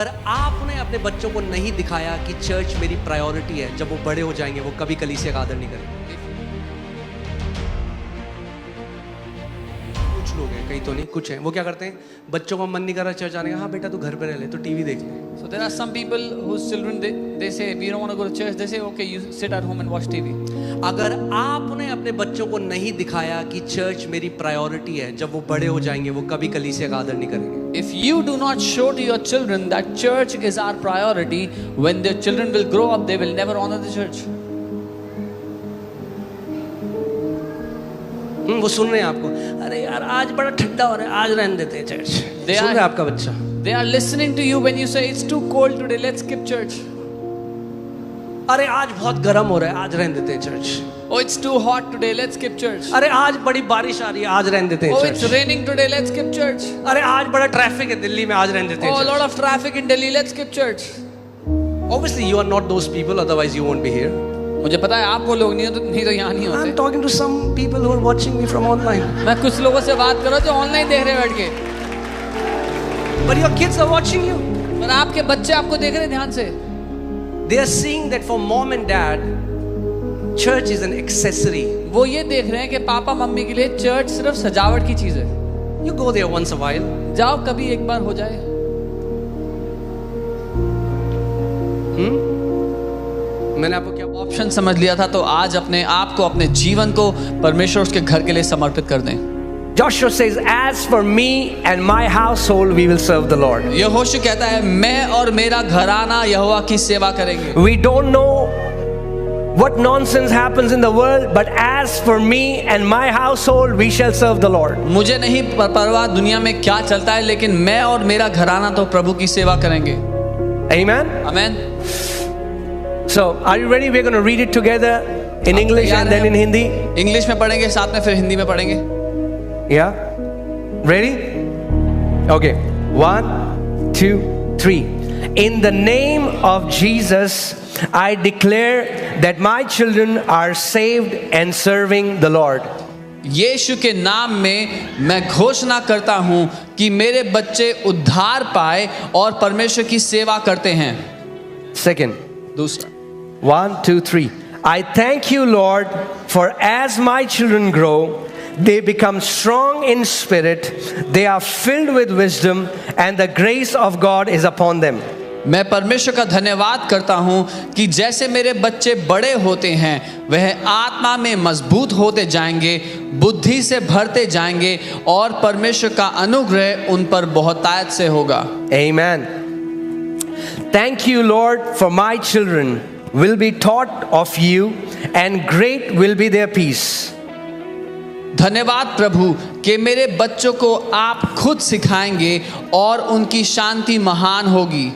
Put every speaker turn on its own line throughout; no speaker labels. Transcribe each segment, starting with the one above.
अगर आपने अपने बच्चों को नहीं दिखाया कि चर्च मेरी प्रायोरिटी है, जब वो बड़े हो जाएंगे वो कभी कलीसिया का आदर नहीं करेंगे। कुछ लोग हैं, कई तो नहीं, कुछ हैं, वो क्या करते हैं, बच्चों का मन नहीं कर रहा चर्च आने का, हाँ बेटा तू घर पे रह ले, तो टीवी देख ले।
So there are some people whose children they say we don't want to go to church. They say okay, you sit at home and watch TV.
अगर आपने अपने बच्चों को नहीं दिखाया कि चर्च मेरी प्रायोरिटी है, जब वो बड़े हो जाएंगे वो कभी कलीसिया का आदर नहीं करेंगे।
If you do not show to your children that church is our priority, when their children will grow up, they will never honor the church.
वो सुन रहे हैं आपको, अरे यार आज बड़ा ठंडा हो रहा है, आज रहने देते हैं चर्च। सुन रहे हैं आपका बच्चा,
They are listening to you when you say it's too cold today, let's skip church.
अरे आज बहुत गर्म हो रहा है, आज रहने देते हैं church.
Oh, it's too hot today, let's skip church.
अरे आज बड़ी बारिश आ रही है, आज रहने देते हैं
Oh,
church.
it's raining today, let's skip church.
अरे आज बड़ा ट्रैफिक है दिल्ली में, आज रहने देते हैं
Oh, a
church.
lot of traffic in Delhi, let's skip church.
Obviously you are not those people, otherwise you won't be here.
मुझे पता है आप वो लोग नहीं तो यहाँ नहीं
I'm
होते।
talking to some people who are watching me from online.
मैं कुछ लोगों से बात करो जो ऑनलाइन देख रहे हैं बैठ के,
But your kids are watching you.
पर आपके बच्चे आपको देख रहे हैं ध्यान से।
They are seeing that for mom and dad, church is an accessory.
वो ये देख रहे हैं कि पापा मम्मी के लिए चर्च सिर्फ सजावट की चीज है।
You go there once a while.
जाओ कभी एक बार हो जाए।
मैंने आपको क्या
ऑप्शन समझ लिया था, तो आज अपने आप को, अपने जीवन को परमेश्वर उसके घर के लिए समर्पित कर दें।
Joshua says, as for me and my household, we will serve the Lord.
यहोशू कहता है मैं और मेरा घराना यहोवा की सेवा करेंगे।
We don't know what nonsense happens in the world, but as for me and my household, we shall serve the Lord.
मुझे नहीं परवाह दुनिया में क्या चलता है, लेकिन मैं और मेरा घराना तो प्रभु की सेवा करेंगे।
Amen?
आमीन।
So, are you ready? We're going to read it together in English and then in Hindi.
English में पढ़ेंगे, साथ में फिर हिंदी में पढ़ेंगे।
Yeah? Ready? Okay. 1, 2, 3. In the name of Jesus, I declare that my children are saved and serving the Lord.
यीशु के नाम में मैं घोषणा करता हूं कि मेरे बच्चे उद्धार पाए और परमेश्वर की सेवा करते हैं।
Second.
दूसरा,
1, 2, 3. I thank you, Lord, for as my children grow, they become strong in spirit, they are filled with wisdom, and the grace of God is upon them.
मैं परमेश्वर का धन्यवाद करता हूं कि जैसे मेरे बच्चे बड़े होते हैं वह आत्मा में मजबूत होते जाएंगे, बुद्धि से भरते जाएंगे और परमेश्वर का अनुग्रह उन पर बहुतायत से होगा।
Amen. Thank you, Lord, for my children will be taught of you, and great will be their peace.
धन्यवाद प्रभु कि मेरे बच्चों को आप खुद सिखाएंगे और उनकी शांति महान होगी।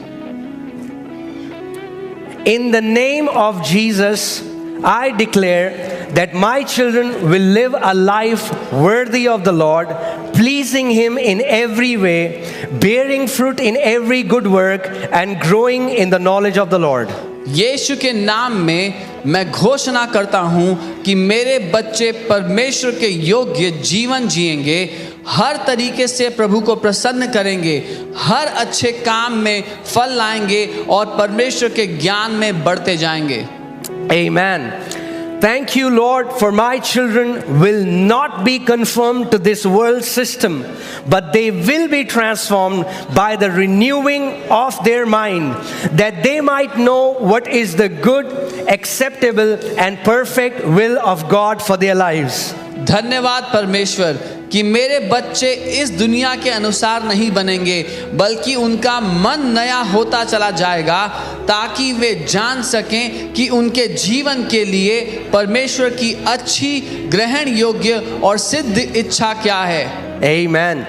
In the name of Jesus, I declare that my children will live a life worthy of the Lord, pleasing Him in every way, bearing fruit in every good work, and growing in the knowledge of the Lord.
यीशु के नाम में मैं घोषणा करता हूं कि मेरे बच्चे परमेश्वर के योग्य जीवन जिएंगे, हर तरीके से प्रभु को प्रसन्न करेंगे, हर अच्छे काम में फल लाएंगे और परमेश्वर के ज्ञान में बढ़ते जाएंगे।
Amen. Thank you, Lord, for my children will not be conformed to this world system, but they will be transformed by the renewing of their mind, that they might know what is the good, acceptable, and perfect will of God for their lives.
धन्यवाद परमेश्वर कि मेरे बच्चे इस दुनिया के अनुसार नहीं बनेंगे, बल्कि उनका मन नया होता चला जाएगा ताकि वे जान सकें कि उनके जीवन के लिए परमेश्वर की अच्छी, ग्रहण योग्य और सिद्ध इच्छा क्या है।
Amen.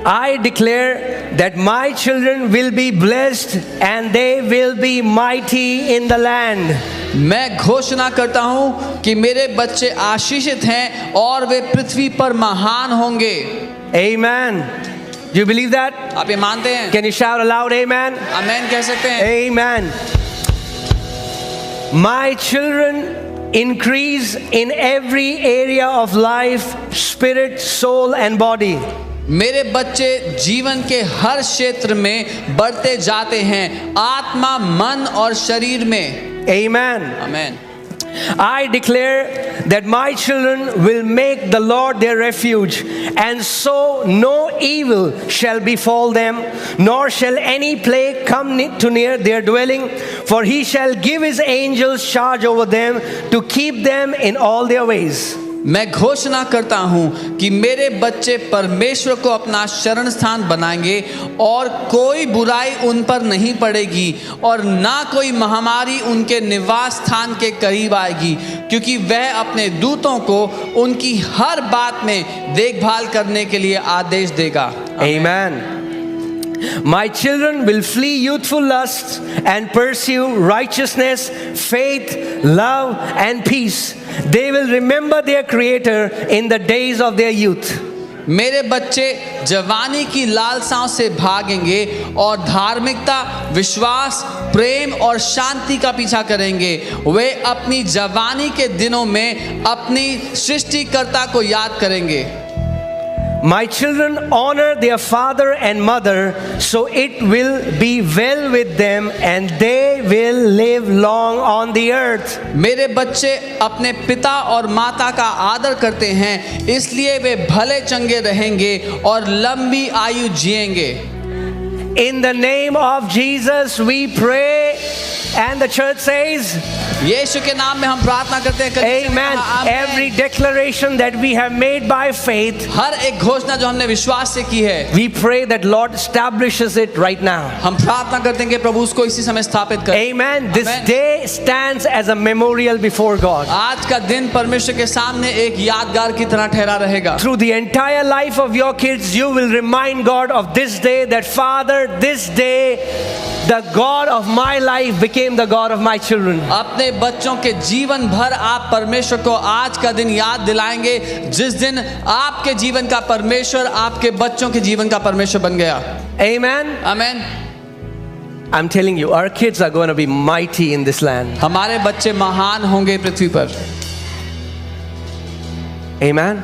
I declare that my children will be blessed and they will be mighty in the land.
मैं घोषणा करता हूं कि मेरे बच्चे आशीषित हैं और वे पृथ्वी पर महान होंगे।
Amen. Do you believe that?
आप ये मानते हैं?
Can you shout aloud, amen?
आमीन कह सकते हैं?
Amen. My children increase in every area of life, spirit, soul, and body.
मेरे बच्चे जीवन के हर क्षेत्र में बढ़ते जाते हैं, आत्मा, मन और शरीर में।
Amen.
आमीन।
I declare that my children will make the Lord their refuge, and so no evil shall befall them, nor shall any plague come to near their dwelling, for he shall give his angels charge over them to keep them in all their ways.
मैं घोषणा करता हूं कि मेरे बच्चे परमेश्वर को अपना शरण स्थान बनाएंगे और कोई बुराई उन पर नहीं पड़ेगी और ना कोई महामारी उनके निवास स्थान के करीब आएगी, क्योंकि वह अपने दूतों को उनकी हर बात में देखभाल करने के लिए आदेश देगा।
Amen. My children will flee youthful lusts and pursue righteousness, faith, love, and peace. They will remember their Creator in the days of their youth.
मेरे बच्चे जवानी की लालसाओं से भागेंगे और धार्मिकता, विश्वास, प्रेम और शांति का पीछा करेंगे। वे अपनी जवानी के दिनों में अपनी सृष्टिकर्ता को याद करेंगे।
My children honor their father and mother, so it will be well with them and they will live long on the earth.
मेरे बच्चे अपने पिता और माता का आदर करते हैं, इसलिए वे भले चंगे रहेंगे और लंबी आयु जिएंगे।
In the name of Jesus we pray, and the church says,
यीशु के नाम में हम प्रार्थना करते हैं।
Amen. Every declaration that we have made by faith,
हर एक घोषणा जो हमने विश्वास से की है,
we pray that Lord establishes it right now.
हम प्रार्थना करते हैं कि प्रभु उसको इसी समय स्थापित करे।
Amen. This day stands as a memorial before God.
आज का दिन परमेश्वर के सामने एक यादगार की तरह ठहरा रहेगा।
Through the entire life of your kids, you will remind God of this day, that Father, this day, the God of my life became the God of my children.
अपने बच्चों के जीवन भर आप परमेश्वर को आज का दिन याद दिलाएंगे, जिस दिन आपके जीवन का परमेश्वर आपके बच्चों के जीवन का परमेश्वर बन गया।
Amen.
आमीन।
I'm telling you, our kids are going to be mighty in this land.
हमारे बच्चे महान होंगे पृथ्वी पर।
Amen.